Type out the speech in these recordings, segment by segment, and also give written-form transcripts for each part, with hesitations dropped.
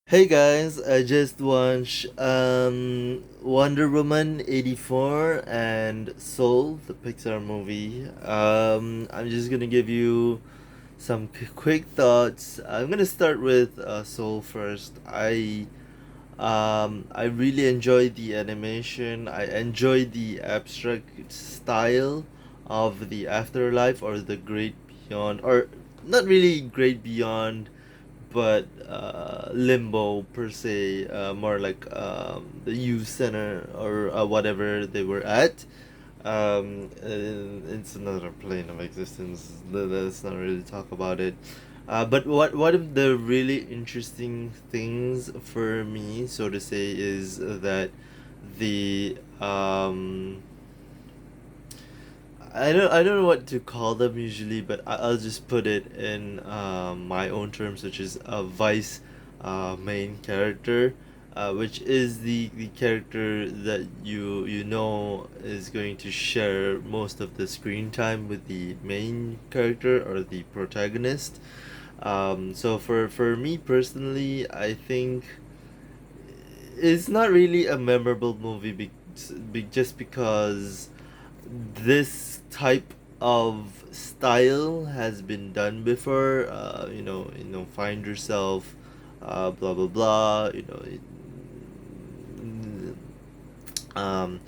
Hey guys, I just watched Wonder Woman 84 and Soul, the Pixar movie. I'm just gonna give you some quick thoughts. I'm gonna start with Soul first. I really enjoyed the animation. I enjoyed the abstract style of the afterlife or the great beyond, or not really great beyond, but limbo per se, more like the youth center or whatever they were at. It's another plane of existence. Let's not really talk about it. But what of the really interesting things for me, so to say, is that the I don't know what to call them usually, but I'll just put it in my own terms, which is a vice main character, which is the character that you know is going to share most of the screen time with the main character or the protagonist. So for me personally, I think it's not really a memorable movie just because this type of style has been done before. Find yourself, blah blah blah. Um,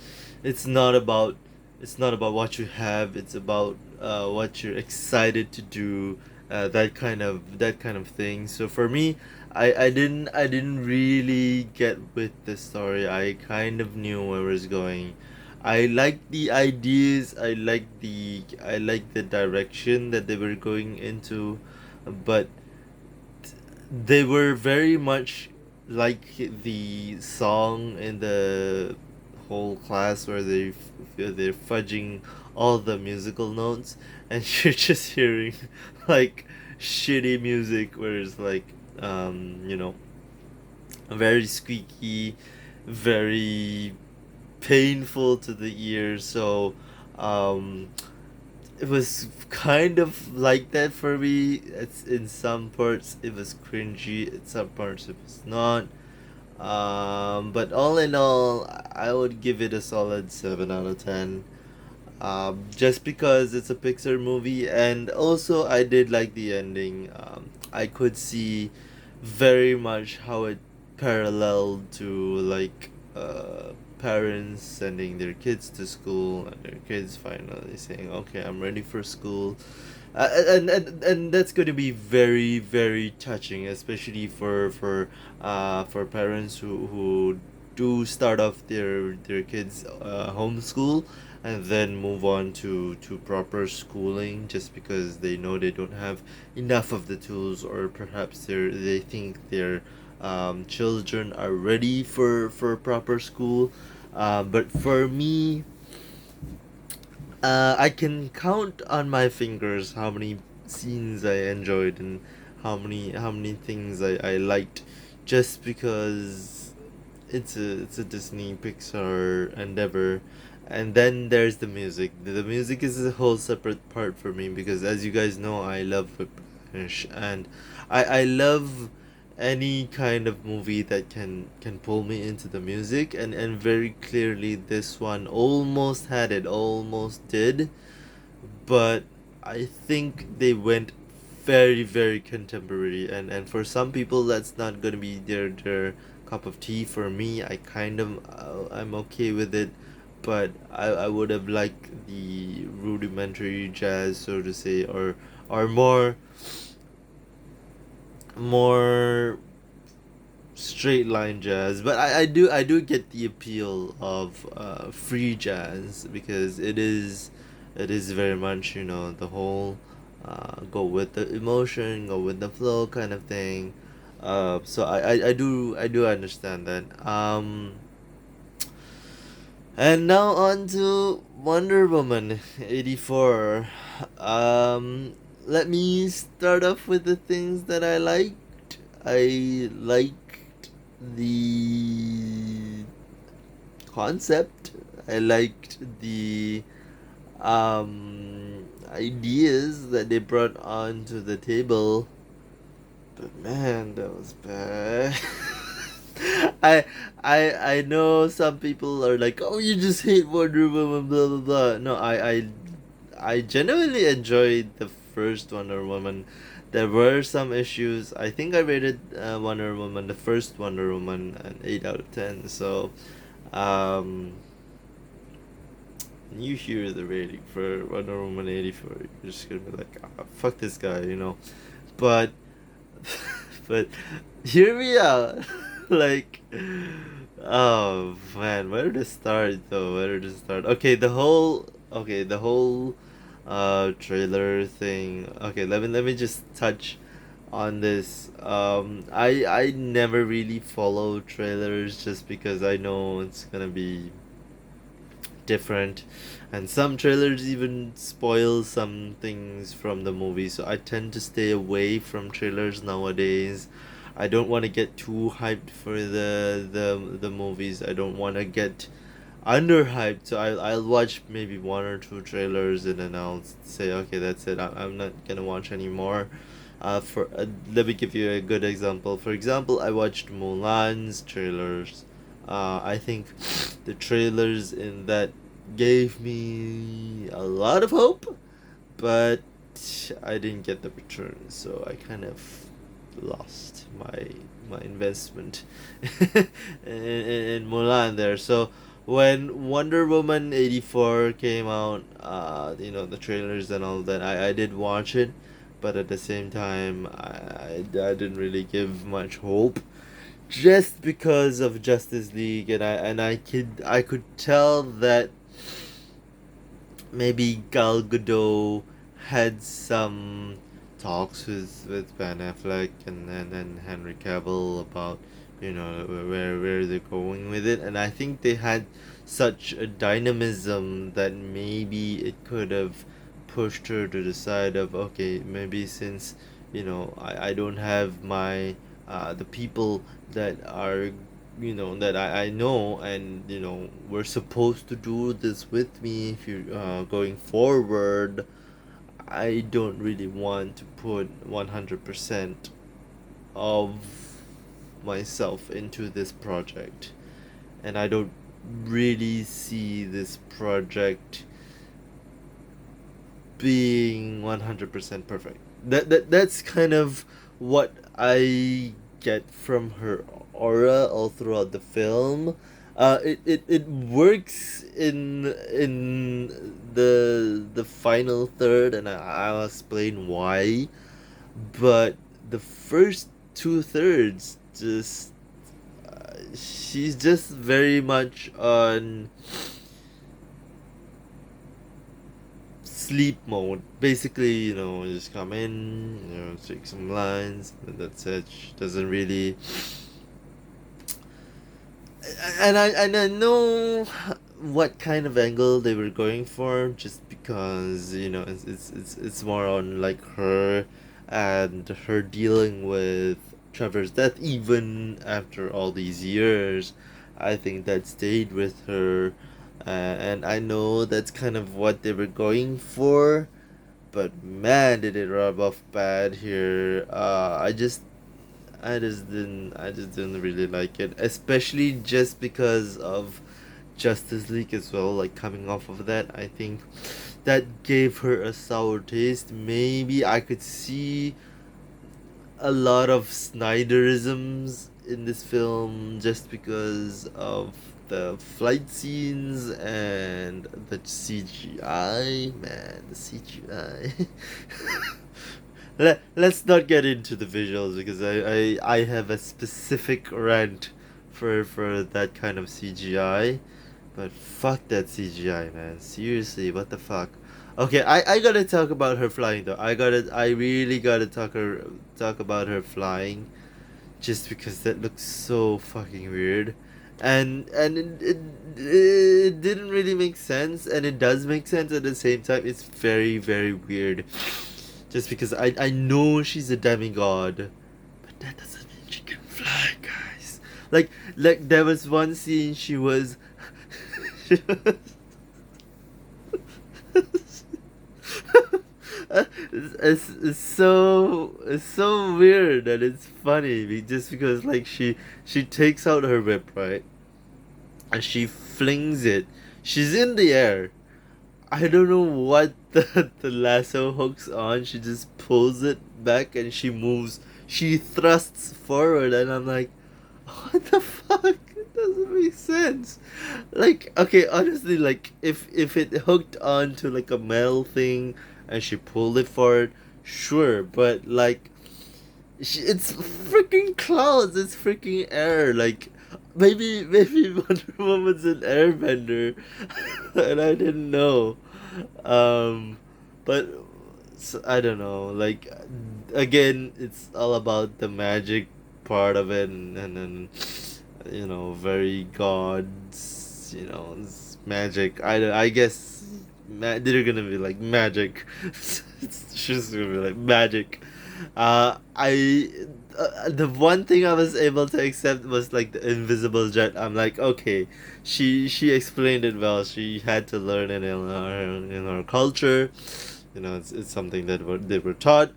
it's not about what you have. It's about what you're excited to do. That kind of thing. So for me, I didn't really get with the story. I kind of knew where it was going. I liked the ideas. I liked the direction that they were going into, but they were very much like the song in the whole class where they're fudging all the musical notes, and you're just hearing like shitty music where it's like very squeaky, very painful to the ear. So um it was kind of like that for me. It's in some parts it was cringy, in some parts it was not. But all in all, I would give it a solid 7 out of 10. Just because it's a Pixar movie, and also I did like the ending. I could see very much how it paralleled to like parents sending their kids to school and their kids finally saying, "Okay, I'm ready for school." And that's going to be very very touching, especially for parents who do start off their kids homeschool and then move on to proper schooling just because they know they don't have enough of the tools, or perhaps they think their children are ready for proper school. But for me, I can count on my fingers how many scenes I enjoyed and how many things I liked, just because it's a Disney Pixar endeavor. And then there's the music. The music is a whole separate part for me because, as you guys know, I love Whiplash, and I love any kind of movie that can pull me into the music, and very clearly this one almost had it, almost did, but I think they went very very contemporary, and for some people that's not gonna be their cup of tea. For me, I kind of I'm okay with it, but I would have liked the rudimentary jazz, so to say, or more straight line jazz. But I do get the appeal of free jazz because it is very much, the whole go with the emotion, go with the flow kind of thing. So I do understand that. And now on to Wonder Woman 84. Let me start off with the things that I liked. I liked the concept. I liked the ideas that they brought onto the table. But man, that was bad. I I know some people are like, oh, you just hate Wonder Woman, blah blah blah. No, I genuinely enjoyed the first Wonder Woman. There were some issues. I think I rated Wonder Woman, the first Wonder Woman, an 8 out of 10. So, um, you hear the rating for Wonder Woman 84, you're just gonna be like, ah, fuck this guy, you know. But but here we are. Like, oh man, where to start though? Where to start? Okay, the whole trailer thing. Okay, let me just touch on this. I never really follow trailers just because I know it's gonna be different, and some trailers even spoil some things from the movie, so I tend to stay away from trailers nowadays. I don't want to get too hyped for the movies. I don't want to get underhyped, so I'll watch maybe one or two trailers and then I'll say, okay, that's it. I'm not gonna watch anymore. For Let me give you a good example. For example, I watched Mulan's trailers. I think the trailers in that gave me a lot of hope, but I didn't get the return, so I kind of lost my investment in Mulan there. So when Wonder Woman 84 came out, the trailers and all that, I did watch it, but at the same time, I didn't really give much hope just because of Justice League, and I could tell that maybe Gal Gadot had some talks with Ben Affleck and Henry Cavill about where they're going with it, and I think they had such a dynamism that maybe it could have pushed her to the side of, okay, maybe since I don't have my the people that are that I know, and we're supposed to do this with me if you're going forward. I don't really want to put 100% of myself into this project, and I don't really see this project being 100% perfect. That's kind of what I get from her aura all throughout the film. It works in the final third, and I'll explain why. But the first two thirds, just she's just very much on sleep mode. Basically, just come in, take some lines, and that's it. She doesn't really. And I know what kind of angle they were going for, just because it's more on like her and her dealing with Trevor's death, even after all these years. I think that stayed with her, and I know that's kind of what they were going for, but man, did it rub off bad here. I just didn't really like it, especially just because of Justice League as well. Like, coming off of that, I think that gave her a sour taste. Maybe I could see a lot of Snyderisms in this film just because of the flight scenes and the CGI. Man, the CGI. Let's not get into the visuals, because I have a specific rant for that kind of CGI. But fuck that CGI, man. Seriously, what the fuck? Okay, I gotta talk about her flying though. I really gotta talk about her flying, just because that looks so fucking weird. And it didn't really make sense, and it does make sense at the same time. It's very, very weird. Just because I know she's a demigod, but that doesn't mean she can fly, guys. Like there was one scene she was it's so weird and it's funny just because like she takes out her whip, right, and she flings it. She's in the air. I don't know what the lasso hooks on. She just pulls it back and she moves. She thrusts forward, and I'm like, what the fuck? It doesn't make sense. Like, okay, honestly, like if it hooked onto like a metal thing and she pulled it forward, sure. But like, it's freaking clouds. It's freaking air. Like, maybe Wonder Woman's an airbender, and I didn't know. Um, but I don't know. Like, again, it's all about the magic part of it, and then very gods. It's magic. I guess they're gonna be like magic. It's just gonna be like magic. I the one thing I was able to accept was like the invisible jet. I'm like, okay, she explained it well. She had to learn it in our culture. It's something that they were taught.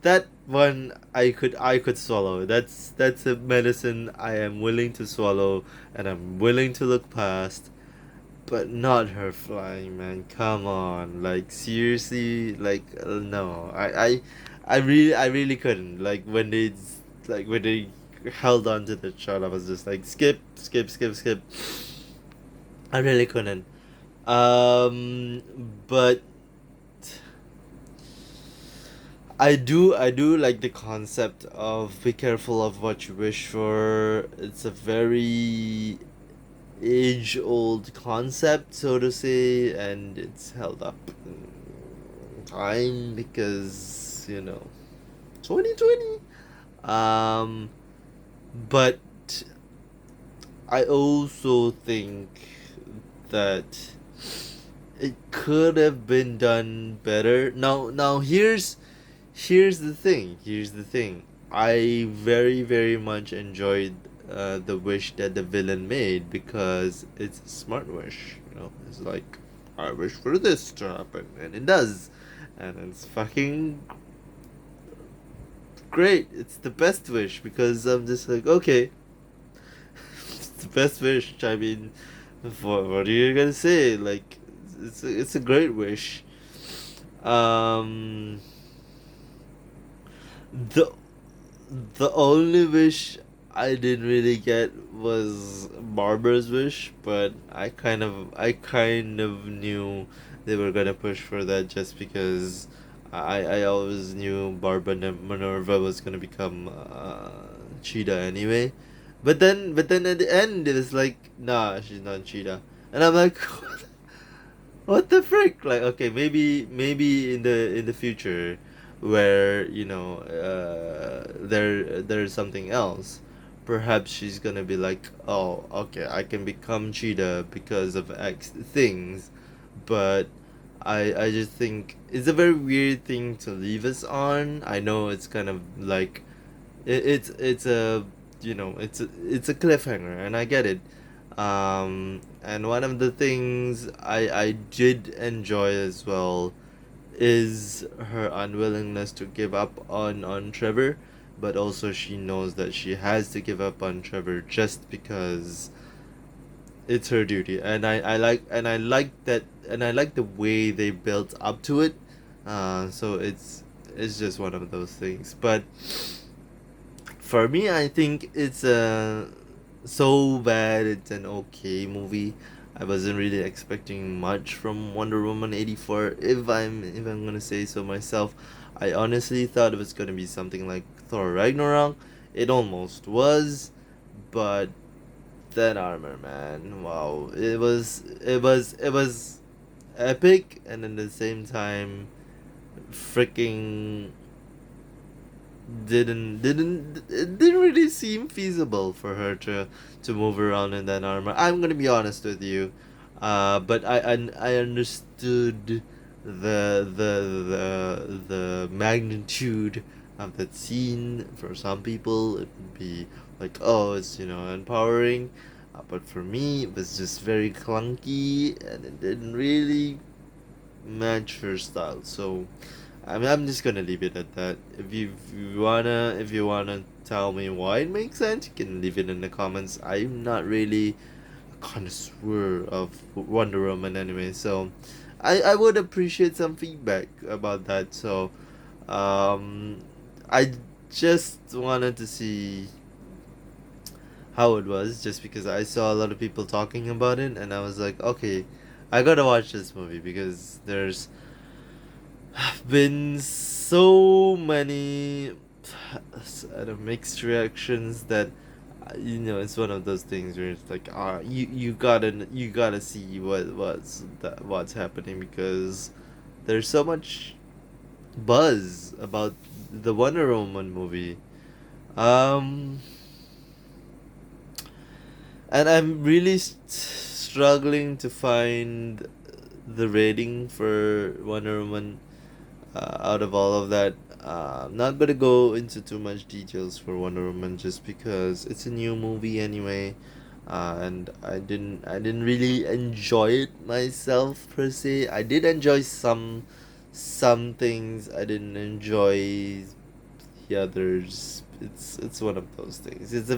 That one I could swallow. That's a medicine I am willing to swallow, and I'm willing to look past. But not her flying, man. Come on, like seriously, like no. I really couldn't. Like when they held on to the shot, I was just like skip, skip, skip, skip. I really couldn't. But I do like the concept of be careful of what you wish for. It's a very age old concept, so to say, and it's held up in time because 2020. Um, but I also think that it could have been done better. Now here's the thing. Here's the thing. I very very much enjoyed the wish that the villain made because it's a smart wish. It's like I wish for this to happen, and it does, and it's fucking great. It's the best wish because I'm just like, okay, it's the best wish. I mean, what are you gonna say? Like, it's a great wish. Um, the the only wish I didn't really get was Barbara's wish, but I kind of knew they were gonna push for that just because I always knew Barbara Minerva was gonna become Cheetah anyway. But then at the end it was like, nah, she's not Cheetah, and I'm like, what the frick? Like, okay, maybe in the future, where there's something else. Perhaps she's gonna be like, oh, okay, I can become Cheetah because of X things, but I just think it's a very weird thing to leave us on. I know it's kind of like it's a it's a cliffhanger, and I get it. And one of the things I did enjoy as well is her unwillingness to give up on Trevor, but also she knows that she has to give up on Trevor just because it's her duty, and I like that, and I like the way they built up to it. So it's just one of those things, but for me, I think it's so bad it's an okay movie. I wasn't really expecting much from Wonder Woman 84, if I'm gonna say so myself. I honestly thought it was gonna be something like Thor Ragnarok. It almost was, but that armor, man, wow. It was epic, and at the same time freaking didn't it didn't really seem feasible for her to move around in that armor. I'm gonna be honest with you, but I understood the magnitude of that scene. For some people, it would be like, oh, it's empowering, but for me, it was just very clunky, and it didn't really match her style. So I mean, I'm just gonna leave it at that. If you wanna tell me why it makes sense, you can leave it in the comments. I'm not really a connoisseur of Wonder Woman anyway, so I would appreciate some feedback about that. So um, I just wanted to see how it was, just because I saw a lot of people talking about it, and I was like, okay, I gotta watch this movie because there's been so many mixed reactions that it's one of those things where it's like you gotta see what's happening, because there's so much buzz about the Wonder Woman movie. Um, and I'm really struggling to find the rating for Wonder Woman out of all of that. I'm not gonna go into too much details for Wonder Woman just because it's a new movie anyway, and I didn't really enjoy it myself per se. I did enjoy some things. I didn't enjoy the others. It's one of those things. It's a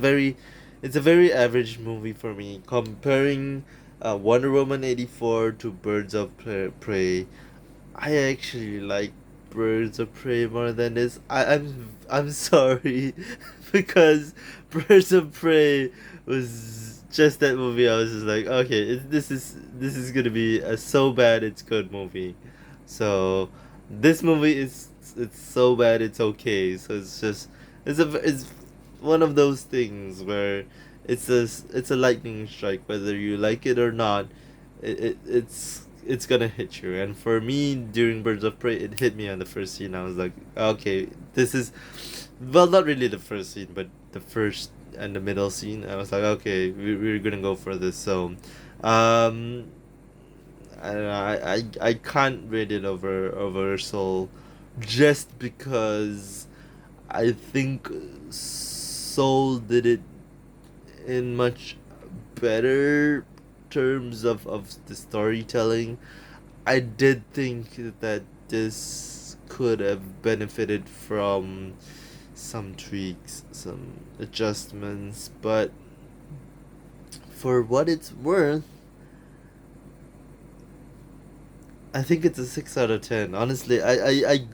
very average movie for me. Comparing Wonder Woman 84 to Birds of Prey, I actually like Birds of Prey more than this. I'm sorry, because Birds of Prey was just that movie. I was just like, okay, this is gonna be a so bad it's good movie. So this movie is it's so bad it's okay. So it's one of those things where it's a lightning strike, whether you like it or not. It's gonna hit you. And for me, during Birds of Prey, it hit me on the first scene. I was like, okay, this is, well, not really the first scene, but the first and the middle scene. I was like, okay, we're gonna go for this. So um I can't rate it over Soul, just because I think Soul did it in much better terms of the storytelling. I did think that this could have benefited from some tweaks, some adjustments, but for what it's worth, I think it's a 6 out of 10. Honestly, I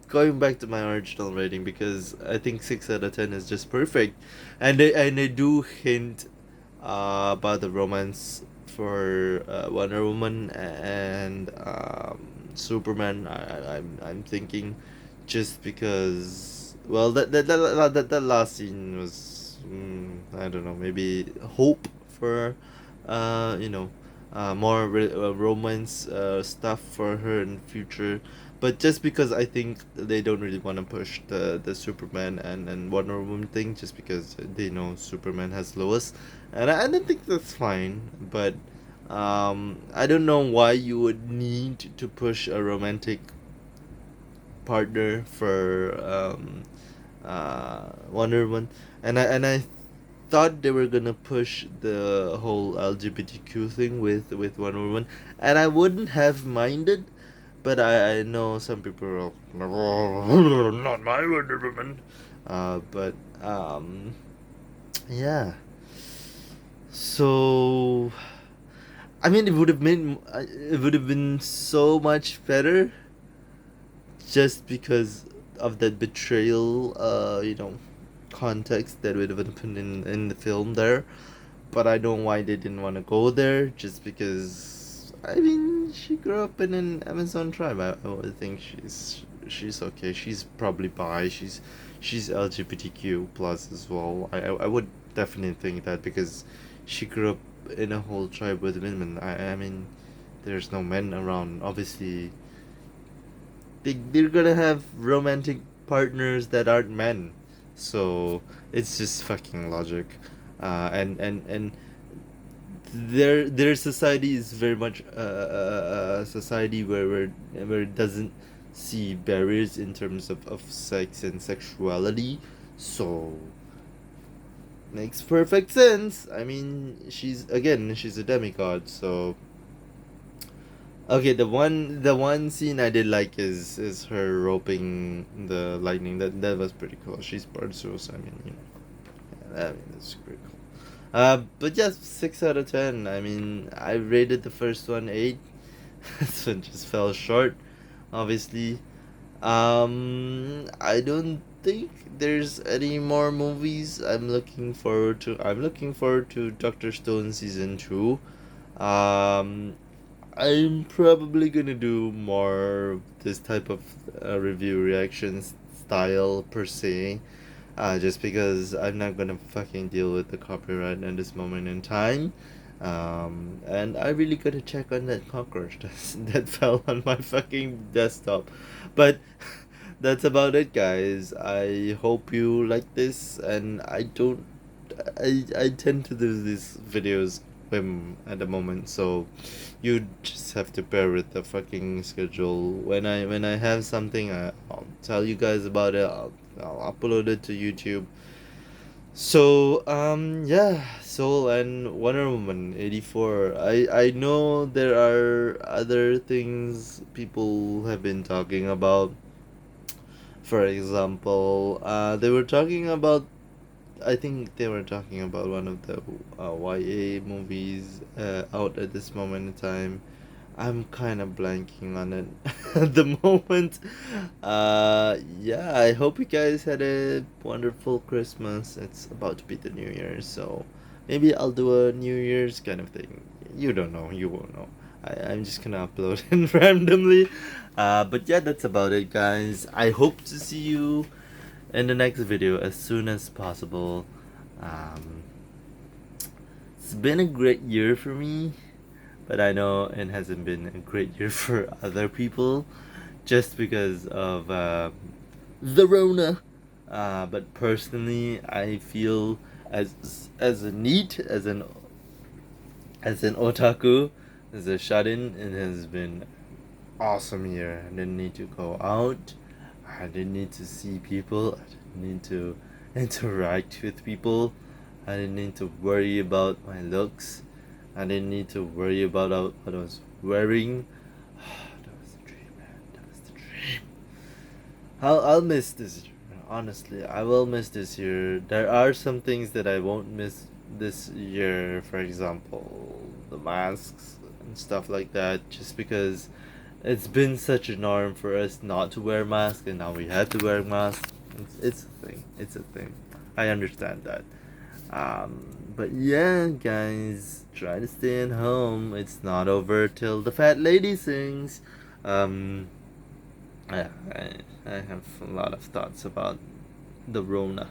going back to my original rating, because I think 6 out of 10 is just perfect, and they do hint about the romance for Wonder Woman and Superman. I'm thinking, just because, well, that last scene was, I don't know, maybe hope for uh you know more romance stuff for her in the future. But just because I think they don't really want to push the Superman and Wonder Woman thing, just because they know Superman has Lois, and I don't think that's fine. But I don't know why you would need to push a romantic partner for Wonder Woman, and I thought they were gonna push the whole LGBTQ thing with Wonder Woman, and I wouldn't have minded, but I know some people are all, not my Wonder Woman, but yeah. So I mean, it would have been so much better, just because of that betrayal, context that would have happened in the film there. But I don't know why they didn't want to go there, just because, I mean, she grew up in an Amazon tribe. I would think she's okay. She's probably bi. She's LGBTQ plus as well. I would definitely think that, because she grew up in a whole tribe with women. I mean, there's no men around. Obviously, they're gonna have romantic partners that aren't men. So it's just fucking logic. And their society is very much a society where it doesn't see barriers in terms of sex and sexuality. So makes perfect sense. I mean, she's a demigod, so Okay, the one scene I did like is her roping the lightning. That was pretty cool. She's part so I mean, I mean that's pretty cool. But yeah, 6 out of 10. I mean, I rated the first one 8. This one just fell short, obviously. I don't think there's any more movies. I'm looking forward to Doctor Stone season 2. Um, I'm probably gonna do more this type of review reactions style per se, just because I'm not gonna fucking deal with the copyright at this moment in time. And I really gotta check on that cockroach that fell on my fucking desktop. But that's about it, guys. I hope you like this, and I tend to do these videos at the moment, so you just have to bear with the fucking schedule. When I have something, I'll tell you guys about it. I'll upload it to YouTube. So yeah, Soul and Wonder Woman 84. I know there are other things people have been talking about. For example, they were talking about, I think they were talking about one of the YA movies out at this moment in time. I'm kind of blanking on it at the moment. Yeah, I hope you guys had a wonderful Christmas. It's about to be the New Year, so maybe I'll do a New Year's kind of thing. You don't know, you won't know. I'm just gonna upload it randomly. But yeah, that's about it, guys. I hope to see you in the next video as soon as possible. Um, it's been a great year for me, but I know it hasn't been a great year for other people just because of the Rona. But personally, I feel as a neat as an otaku, as a shut-in, it has been awesome year. I didn't need to go out. I didn't need to see people. I didn't need to interact with people. I didn't need to worry about my looks. I didn't need to worry about what I was wearing. That was the dream, man. That was the dream. I'll miss this year. Honestly, I will miss this year. There are some things that I won't miss this year. For example, the masks and stuff like that. Just because it's been such a norm for us not to wear masks, and now we have to wear masks. It's a thing. It's a thing. I understand that. But yeah, guys, try to stay at home. It's not over till the fat lady sings. Um, yeah, I have a lot of thoughts about the Rona.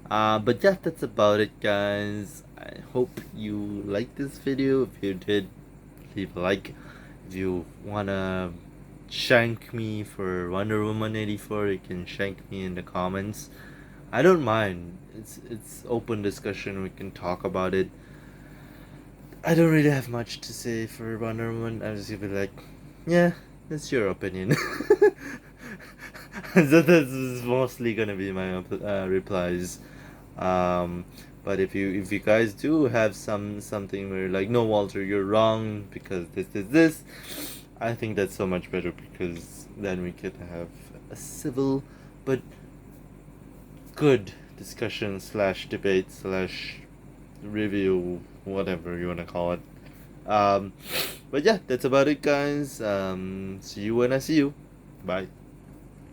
But yeah, that's about it, guys. I hope you liked this video. If you did, leave a like. If you wanna shank me for Wonder Woman 84, you can shank me in the comments. I don't mind. It's open discussion. We can talk about it. I don't really have much to say for Wonder Woman. I'm just gonna be like, yeah, that's your opinion. So this is mostly gonna be my replies. Um, but if you guys do have something where you're like, no, Walter, you're wrong because this, I think that's so much better because then we could have a civil but good discussion slash debate slash review, whatever you wanna call it. Um, but yeah, that's about it, guys. See you when I see you. Bye.